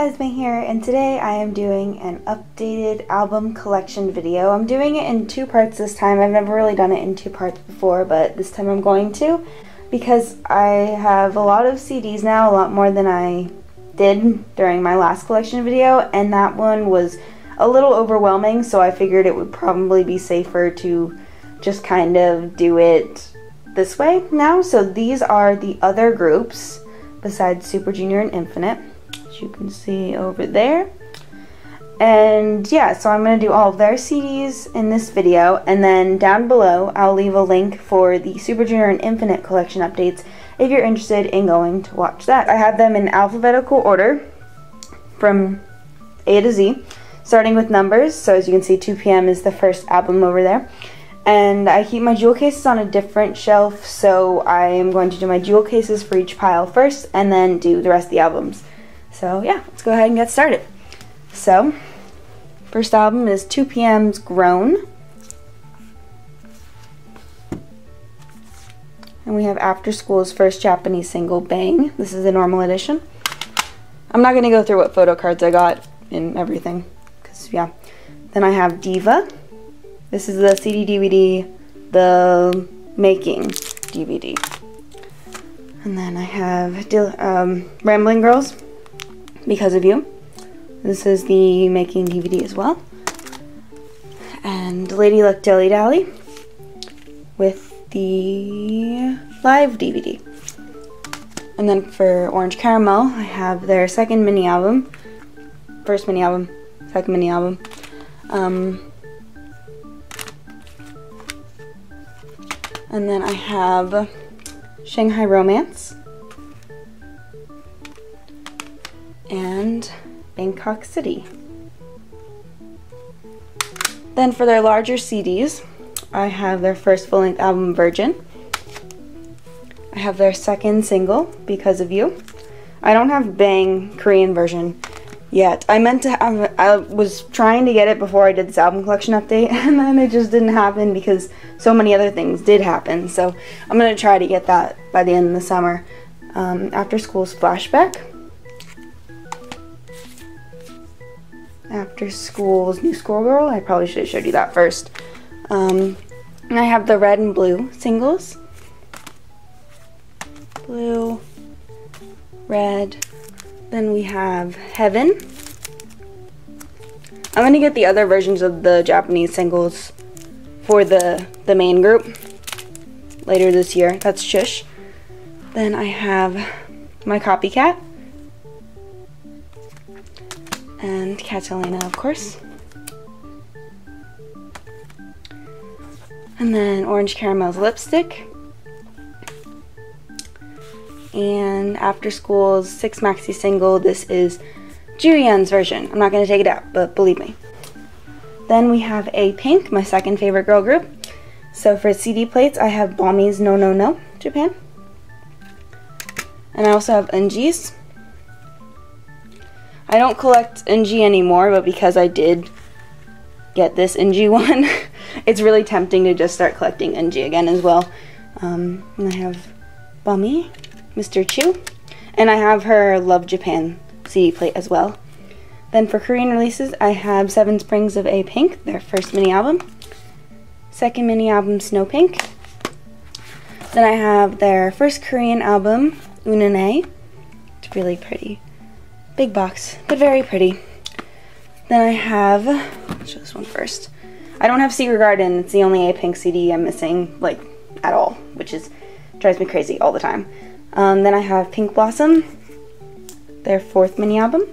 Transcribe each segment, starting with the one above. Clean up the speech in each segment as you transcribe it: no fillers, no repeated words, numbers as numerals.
guys, May here, and today I am doing an updated album collection video. I'm doing it in two parts this time. I've never really done it in two parts before, but this time I'm going to because I have a lot of CDs now, a lot more than I did during my last collection video, and that one was a little overwhelming, so I figured it would probably be safer to just kind of do it this way now. So these are the other groups besides Super Junior and Infinite, as you can see over there. And yeah, so I'm going to do all of their CDs in this video, and then down below I'll leave a link for the Super Junior and Infinite collection updates if you're interested in going to watch that. I have them in alphabetical order from A to Z, starting with numbers. So as you can see, 2 PM is the first album over there. And I keep my jewel cases on a different shelf, so I am going to do my jewel cases for each pile first and then do the rest of the albums. So yeah, let's go ahead and get started. So, first album is 2 PM's Grown. And we have After School's first Japanese single, Bang. This is the normal edition. I'm not going to go through what photo cards I got and everything, because yeah. Then I have Diva. This is the CD DVD, the making DVD. And then I have Rambling Girls, Because of You. This is the making DVD as well. And Lady Luck Dilly Dally with the live DVD. And then for Orange Caramel, I have their second mini album. First mini album, second mini album. And then I have Shanghai Romance and Bangkok City. Then for their larger CDs, I have their first full-length album, Virgin. I have their second single, Because of You. I don't have Bang Korean version yet. I meant to have, I was trying to get it before I did this album collection update, and then it just didn't happen because so many other things did happen. So I'm going to try to get that by the end of the summer. After School's Flashback. After School's New Schoolgirl. I probably should have showed you that first. And I have the Red and Blue singles. Blue, Red. Then we have Heaven. I'm going to get the other versions of the Japanese singles for the main group later this year. That's Shush. Then I have My Copycat. And Catalina, of course. And then Orange Caramel's Lipstick. And After School's 6 maxi single. This is Juyeon's version. I'm not going to take it out, but believe me. Then we have Apink, my second favorite girl group. So for CD plates, I have Bomi's No No No, Japan. And I also have Eunji's. I don't collect Eunji anymore, but because I did get this Eunji one, it's really tempting to just start collecting Eunji again as well. And I have Bomi, Mr. Chu, and I have her Love Japan CD plate as well. Then for Korean releases, I have 7 Springs of Apink, their first mini album. Second mini album, Snow Pink. Then I have their first Korean album, Unane. It's really pretty. Big box, but very pretty. Then I have, I'll show this one first. I don't have Secret Garden. It's the only Apink CD I'm missing, like, at all, which drives me crazy all the time. Then I have Pink Blossom, their 4th mini album,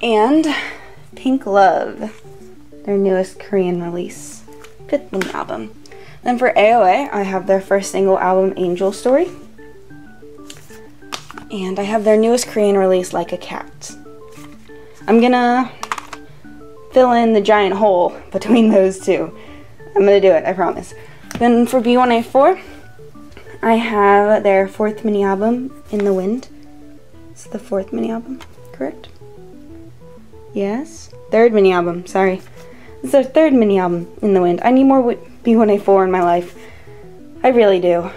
and Pink Love, their newest Korean release, 5th mini album. Then for AOA, I have their first single album, Angel Story, and I have their newest Korean release, Like a Cat. I'm gonna fill in the giant hole between those two. I'm gonna do it, I promise. Then for B1A4, I have their 4th mini album, In the Wind. It's the 4th mini album, correct? Yes? 3rd mini album, sorry. It's their 3rd mini album, In the Wind. I need more B1A4 in my life. I really do.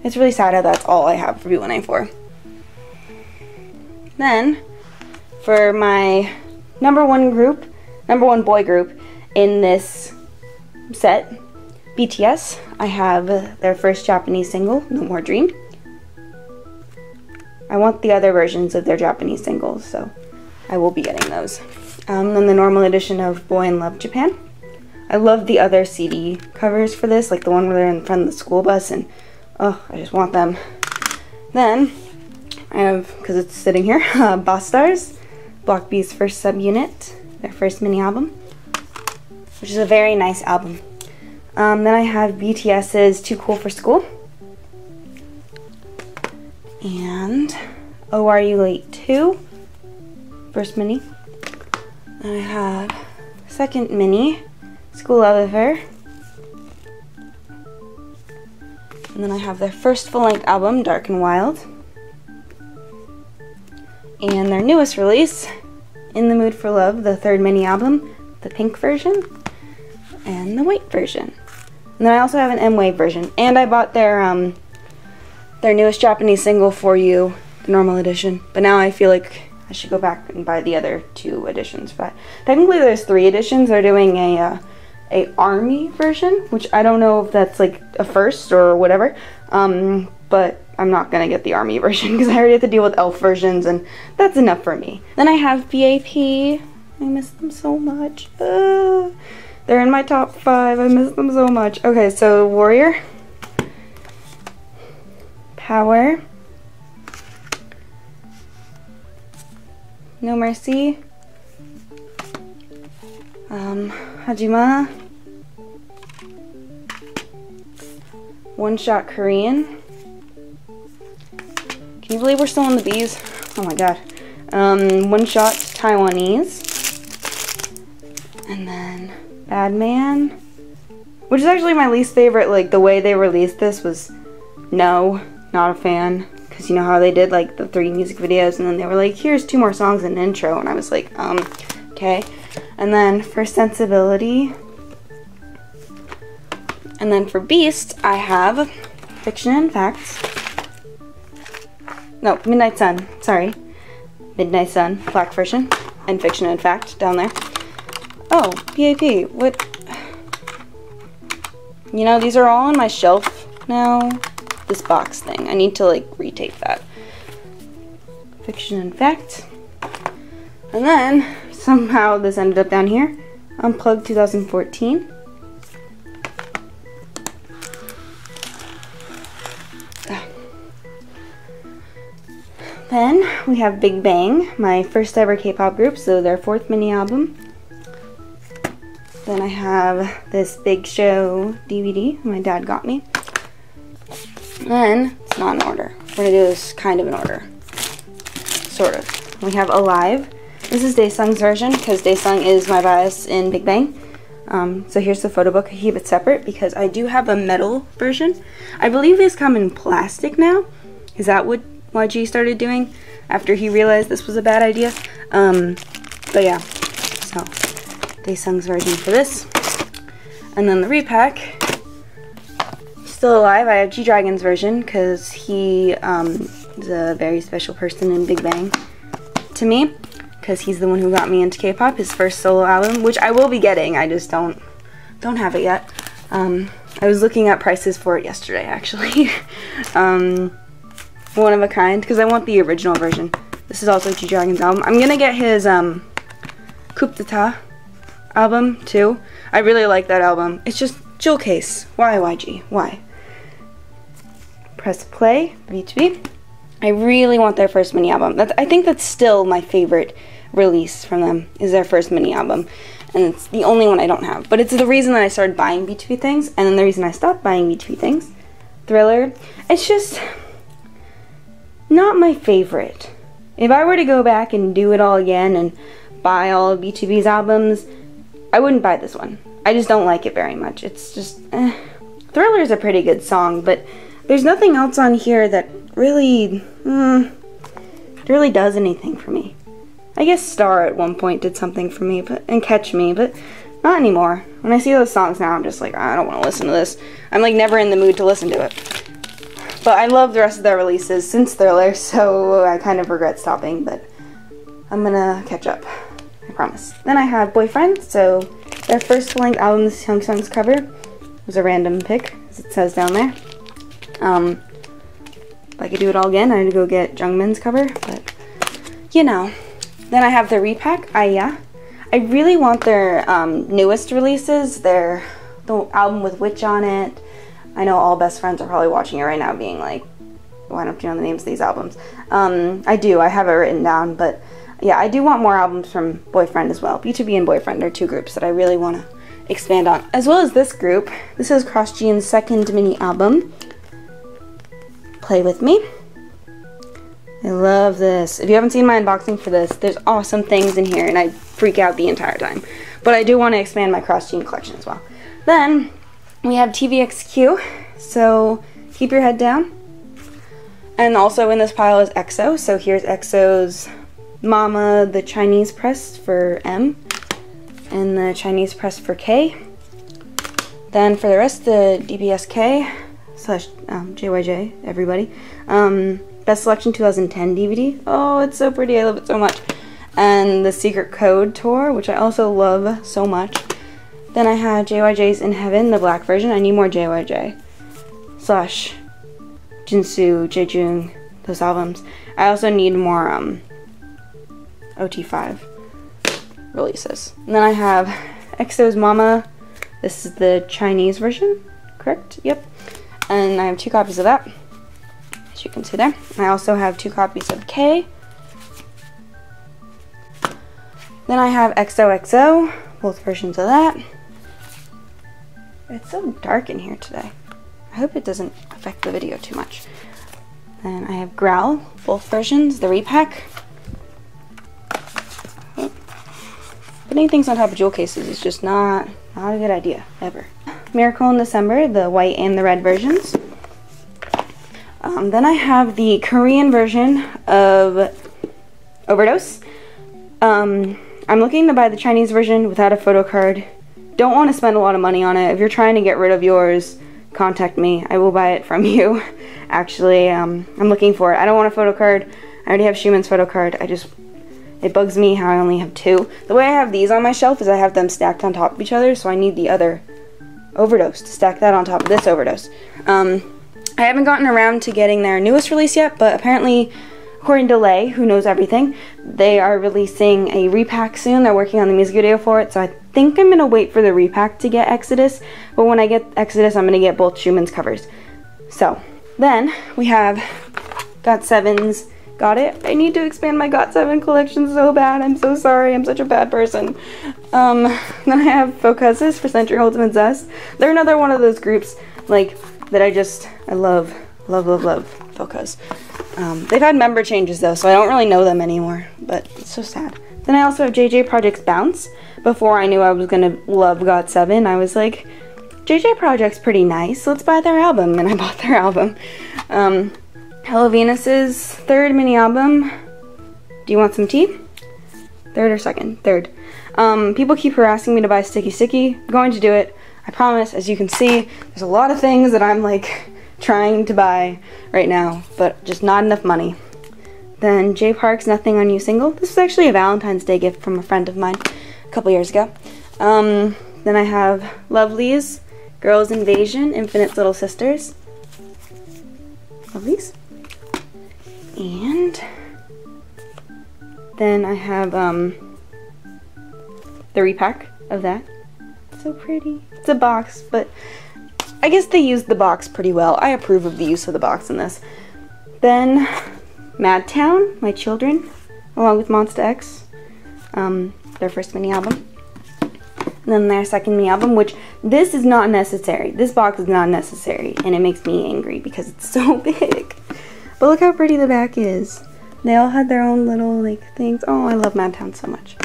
It's really sad how that's all I have for B1A4. Then, for my number one boy group in this set, BTS, I have their first Japanese single, No More Dream. I want the other versions of their Japanese singles, so I will be getting those. Then the normal edition of Boy in Love Japan. I love the other CD covers for this, like the one where they're in front of the school bus, and oh, I just want them. Then I have, because it's sitting here, Boss Stars, Block B's first subunit, their first mini album, which is a very nice album. Then I have BTS's Too Cool for School, and Oh Are You Late 2, first mini. Then I have second mini, School Love Affair. And then I have their first full-length album, Dark and Wild. And their newest release, In the Mood for Love, the third mini album, the pink version and the white version. And then I also have an MWAVE version. And I bought their newest Japanese single, For You, the normal edition. But now I feel like I should go back and buy the other two editions. But technically there's 3 editions. They're doing a ARMY version, which I don't know if that's like a first or whatever, but I'm not gonna get the ARMY version because I already have to deal with ELF versions, and that's enough for me. Then I have BAP. I miss them so much. They're in my top 5. I miss them so much. Okay, so Warrior, Power, No Mercy, Hajima, One Shot Korean. Can you believe we're still in the B's? Oh my god. One Shot Taiwanese. And then Bad Man, which is actually my least favorite. Like, the way they released this was no, not a fan. Because you know how they did like the 3 music videos and then they were like, here's 2 more songs and an intro, and I was like, okay. And then for Sensibility, and then for Beast, I have Fiction and Facts. No, Midnight Sun, sorry. Midnight Sun, black version, and Fiction and Fact down there. Oh, BAP, what? You know, these are all on my shelf now. This box thing, I need to like retape that. Fiction and Fact. And then somehow this ended up down here. Unplugged 2014. Then we have Big Bang, my first ever K-pop group, so their 4th mini album. Then I have this Big Show DVD my dad got me. Then, it's not in order. We're gonna do this kind of in order. Sort of. We have Alive. This is Daesung's version, because Daesung is my bias in Big Bang. So here's the photo book. I keep it separate because I do have a metal version. I believe these come in plastic now. Is that what YG started doing after he realized this was a bad idea? But yeah, so Daesung's version for this. And then the repack, still alive, I have G-Dragon's version because he is a very special person in Big Bang to me, because he's the one who got me into K-pop, his first solo album, which I will be getting, I just don't have it yet. I was looking at prices for it yesterday, actually. One of a kind, because I want the original version. This is also G-Dragon's album. I'm gonna get his Coup d'etat album too. I really like that album. It's just jewel case. Why YG? Why? Press play, VIXX. I really want their first mini album. I think that's still my favorite release from them, is their first mini album. And it's the only one I don't have. But it's the reason that I started buying VIXX things, and then the reason I stopped buying VIXX things. Thriller. It's just not my favorite. If I were to go back and do it all again and buy all of VIXX's albums, I wouldn't buy this one. I just don't like it very much. It's just, Thriller is a pretty good song, but there's nothing else on here that really does anything for me. I guess Star at one point did something for me, and Catch Me, but not anymore. When I see those songs now, I'm just like, I don't want to listen to this. I'm like never in the mood to listen to it. But I love the rest of their releases since Thriller, so I kind of regret stopping, but I'm gonna catch up, I promise. Then I have Boyfriend, so their first full-length album, this Hyungsung's cover, was a random pick, as it says down there. If I could do it all again, I'd go get Jungmin's cover, but you know. Then I have the repack, Aya. I really want their newest releases, the album with Witch on it. I know all best friends are probably watching it right now being like, why don't you know the names of these albums? I do, I have it written down, but yeah, I do want more albums from Boyfriend as well. B2B and Boyfriend are two groups that I really want to expand on. As well as this group. This is Cross Gene's second mini album, Play With Me. I love this. If you haven't seen my unboxing for this, there's awesome things in here and I freak out the entire time. But I do want to expand my Cross Gene collection as well. Then we have TVXQ, so keep your head down. And also in this pile is EXO, so here's EXO's Mama, the Chinese press for M, and the Chinese press for K. Then for the rest, the DBSK slash JYJ, everybody. Best Selection 2010 DVD. Oh, it's so pretty, I love it so much. And the Secret Code tour, which I also love so much. Then I had JYJ's In Heaven, the black version. I need more JYJ. Slash Jinsu, Jaejoong, those albums. I also need more OT5 releases. And then I have EXO's Mama. This is the Chinese version, correct? Yep. And I have 2 copies of that, as you can see there. I also have 2 copies of K. Then I have XOXO, both versions of that. It's so dark in here today. I hope it doesn't affect the video too much. Then I have Growl, both versions, the repack. Putting things on top of jewel cases is just not a good idea, ever. Miracle in December, the white and the red versions. Then I have the Korean version of Overdose. I'm looking to buy the Chinese version without a photo card. Don't want to spend a lot of money on it. If you're trying to get rid of yours, contact me. I will buy it from you. Actually, I'm looking for it. I don't want a photo card. I already have Xiumin's photo card. It bugs me how I only have 2. The way I have these on my shelf is I have them stacked on top of each other, so I need the other Overdose to stack that on top of this Overdose. I haven't gotten around to getting their newest release yet, but apparently, according to Lay, who knows everything, they are releasing a repack soon. They're working on the music video for it, so I think I'm going to wait for the repack to get Exodus, but when I get Exodus, I'm going to get both Xiumin's covers. So, then we have GOT7's Got It. I need to expand my GOT7 collection so bad. I'm so sorry. I'm such a bad person. Then I have Focuses for Century Ultimate Zest. They're another one of those groups, like, that I love Focus. They've had member changes though, so I don't really know them anymore, but it's so sad. Then I also have JJ Project's Bounce. Before I knew I was gonna love GOT7, I was like, JJ Project's pretty nice, let's buy their album, and I bought their album. Hello Venus's 3rd mini album. Do you want some tea? 3rd or 2nd? 3rd. People keep harassing me to buy Sticky Sticky. I'm going to do it. I promise. As you can see, there's a lot of things that I'm like trying to buy right now, but just not enough money. Then Jay Park's Nothing on You single. This was actually a Valentine's Day gift from a friend of mine a couple years ago. Then I have Lovely's Girls Invasion, Infinite's Little Sisters. Lovely's. And then I have the repack of that. So pretty. It's a box, but I guess they used the box pretty well. I approve of the use of the box in this. Then Madtown, My Children, along with Monsta X, their first mini album. And then their second mini album, which this is not necessary. This box is not necessary, and it makes me angry because it's so big. But look how pretty the back is. They all had their own little like things. Oh, I love Madtown so much.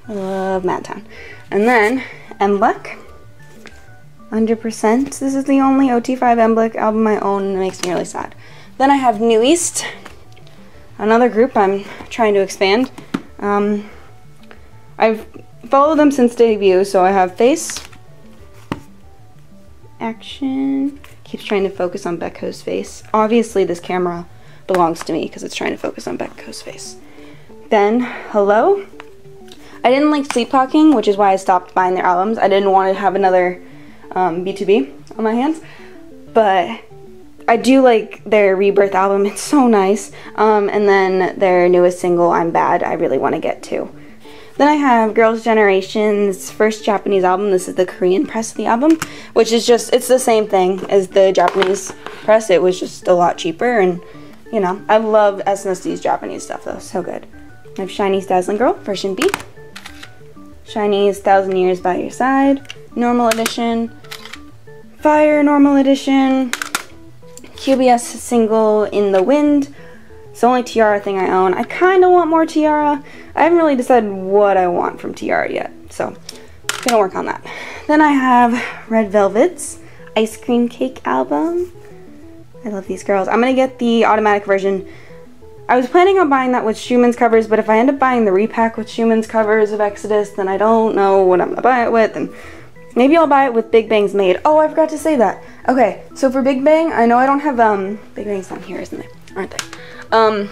I love Madtown. And then MBLAQ, 100%. This is the only OT5 MBLAQ album I own, and it makes me really sad. Then I have New East, another group I'm trying to expand. I've followed them since debut, so I have Face, Action, keeps trying to focus on Baekho's face. Obviously this camera belongs to me because it's trying to focus on Baekho's face. Then, Hello. I didn't like Sleep Talking, which is why I stopped buying their albums. I didn't want to have another B2B on my hands. But I do like their Rebirth album. It's so nice. And then their newest single, I'm Bad, I really want to get to. Then I have Girls' Generation's first Japanese album. This is the Korean press of the album, which is just, it's the same thing as the Japanese press. It was just a lot cheaper, and you know, I love SNSD Japanese stuff though, so good. I have SHINee's Dazzling Girl, version B. SHINee's 1,000 Years by Your Side, Normal Edition. Fire, Normal Edition. QBS single, In the Wind. It's the only Tiara thing I own. I kind of want more Tiara. I haven't really decided what I want from Tiara yet, so I'm gonna work on that. Then I have Red Velvet's Ice Cream Cake album. I love these girls. I'm gonna get the automatic version. I was planning on buying that with Xiumin's covers, but if I end up buying the repack with Xiumin's covers of Exodus, then I don't know what I'm gonna buy it with, and maybe I'll buy it with Big Bang's Made. Oh, I forgot to say that. Okay, so for Big Bang, I know I don't have, Big Bang's not here, isn't they? Aren't they?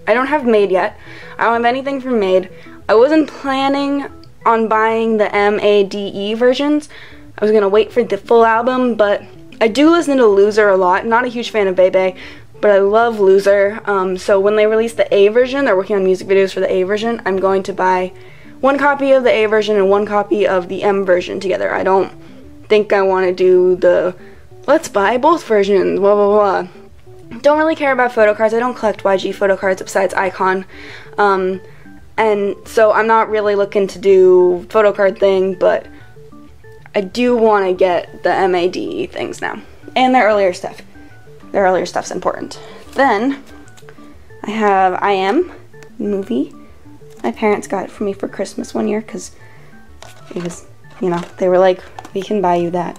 I don't have Made yet. I don't have anything from Made. I wasn't planning on buying the MADE versions. I was gonna wait for the full album, but I do listen to Loser a lot. Not a huge fan of Bebe, but I love Loser. So when they release the A version, they're working on music videos for the A version, I'm going to buy one copy of the A version and one copy of the M version together. I don't think I want to do the let's buy both versions, blah blah blah. Don't really care about photo cards. I don't collect YG photo cards besides Icon. And so I'm not really looking to do photo card thing, but I do want to get the MADE things now. And their earlier stuff. Their earlier stuff's important. Then I have I Am movie. My parents got it for me for Christmas one year because it was, you know, they were like, we can buy you that.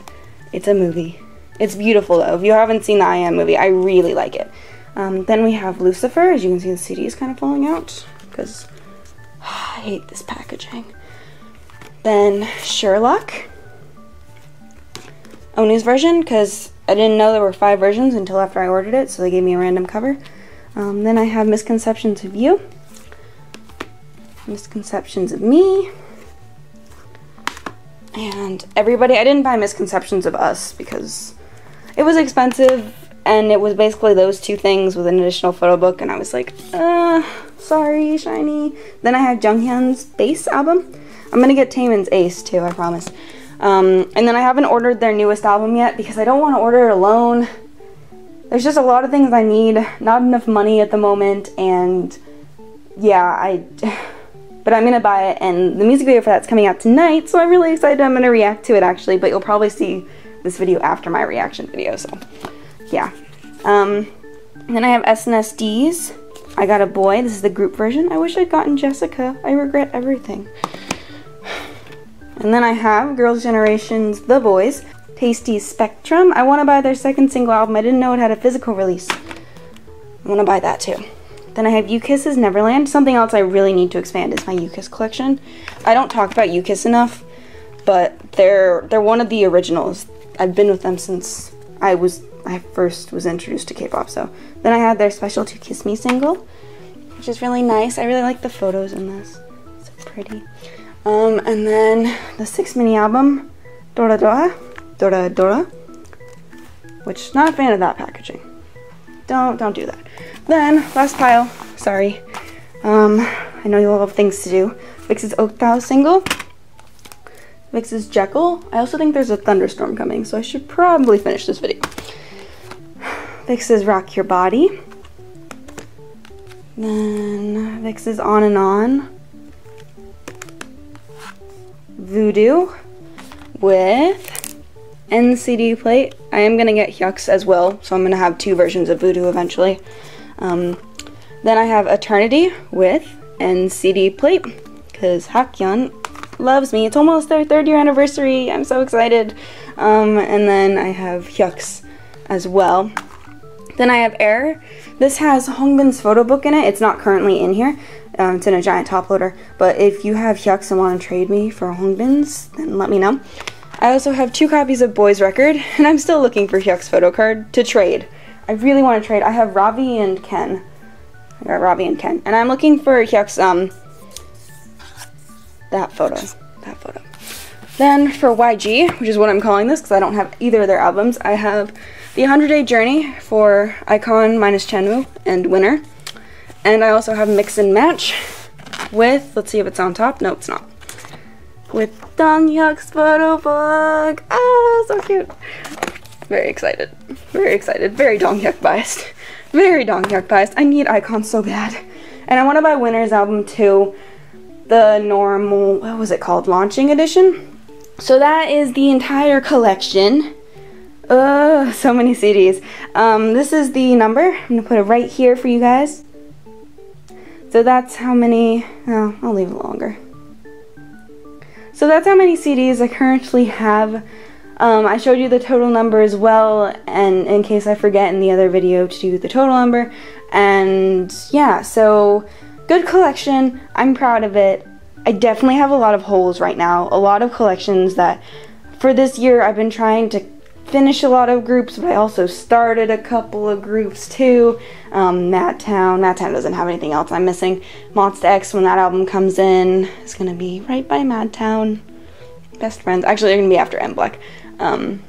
It's a movie. It's beautiful though. If you haven't seen the I Am movie, I really like it. Then we have Lucifer. As you can see, the CD is kind of falling out because I hate this packaging. Then Sherlock. Onu's version, because I didn't know there were 5 versions until after I ordered it, so they gave me a random cover. Then I have Misconceptions of You. Misconceptions of Me. And Everybody. I didn't buy Misconceptions of Us because it was expensive, and it was basically those 2 things with an additional photo book, and I was like, sorry, SHINee. Then I have Junghyun's Bass album. I'm gonna get Taemin's Ace too, I promise. And then I haven't ordered their newest album yet because I don't want to order it alone. There's just a lot of things I need, not enough money at the moment, and yeah, but I'm gonna buy it, and the music video for that's coming out tonight, so I'm really excited. I'm gonna react to it actually, but you'll probably see this video after my reaction video, so yeah. And then I have SNSD. I Got a Boy. This is the group version. I wish I'd gotten Jessica. I regret everything. And then I have Girls' Generation's The Boys. Tasty's Spectrum. I want to buy their second single album. I didn't know it had a physical release. I want to buy that too. Then I have U-Kiss's Neverland. Something else I really need to expand is my U-Kiss collection. I don't talk about U-Kiss enough, but they're one of the originals. I've been with them since I first was introduced to K-pop. So then I had their Special to Kiss Me single, which is really nice. I really like the photos in this. So pretty. And then the 6 mini album, Dora Dora, Dora Dora, which not a fan of that packaging. Don't do that. Then last pile. Sorry. I know you all have things to do. VIXX's Oktao single. VIXX's Jekyll. I also think there's a thunderstorm coming, so I should probably finish this video. VIXX's Rock Your Body. Then VIXX's On and On. Voodoo with NCD plate. I am going to get Hyuk's as well, so I'm going to have 2 versions of Voodoo eventually. Then I have Eternity with NCD plate, because Hakyeon loves me. It's almost their 3rd year anniversary. I'm so excited. And then I have Hyuk's as well. Then I have Air. This has Hongbin's photo book in it. It's not currently in here. It's in a giant top loader, but if you have Hyuk's and want to trade me for Hongbin's, then let me know. I also have 2 copies of Boys Record, and I'm still looking for Hyuk's photo card to trade. I really want to trade. I have Ravi and Ken. I got Robbie and Ken. And I'm looking for Hyuk's, that photo. Then for YG, which is what I'm calling this because I don't have either of their albums, I have the 100-Day Journey for iKON minus Chenwoo and Winner. And I also have Mix and Match with, let's see if it's on top. No, it's not. With Donghyuk's photo book. Ah, so cute. Very excited. Very excited. Very Donghyuk biased. Very Donghyuk biased. I need iKON so bad. And I want to buy Winner's album too. The normal, what was it called? Launching edition. So that is the entire collection. So many CDs. This is the number. I'm going to put it right here for you guys. So that's how many, oh, I'll leave it longer. So that's how many CDs I currently have. I showed you the total number as well, and in case I forget in the other video to do the total number. And yeah, so good collection. I'm proud of it. I definitely have a lot of holes right now. A lot of collections that for this year I've been trying to finish a lot of groups, but I also started a couple of groups too. Madtown doesn't have anything else I'm missing. Monsta X, when that album comes in, is gonna be right by Madtown. Best friends. Actually, they're gonna be after MWAVE.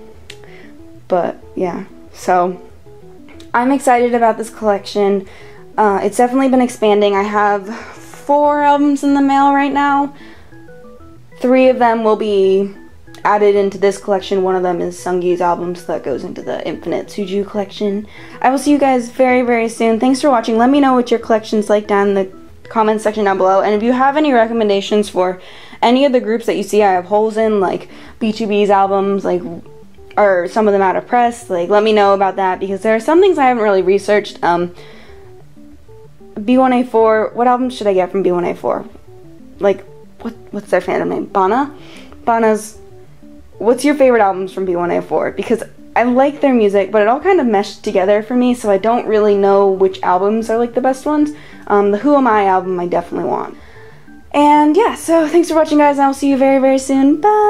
But yeah, so I'm excited about this collection. It's definitely been expanding. I have 4 albums in the mail right now. 3 of them will be added into this collection. One of them is Sunggyu's album, so that goes into the Infinite Suju collection. I will see you guys very, very soon. Thanks for watching. Let me know what your collection's like down in the comments section down below. And if you have any recommendations for any of the groups that you see I have holes in, like B2B's albums, like, or some of them out of press, like, let me know about that, because there are some things I haven't really researched. B1A4, what albums should I get from B1A4? Like, what's their fandom name? Bana's, what's your favorite albums from B1A4? Because I like their music, but it all kind of meshed together for me, so I don't really know which albums are like the best ones. The Who Am I album I definitely want. And yeah, so thanks for watching, guys, and I'll see you very, very soon. Bye!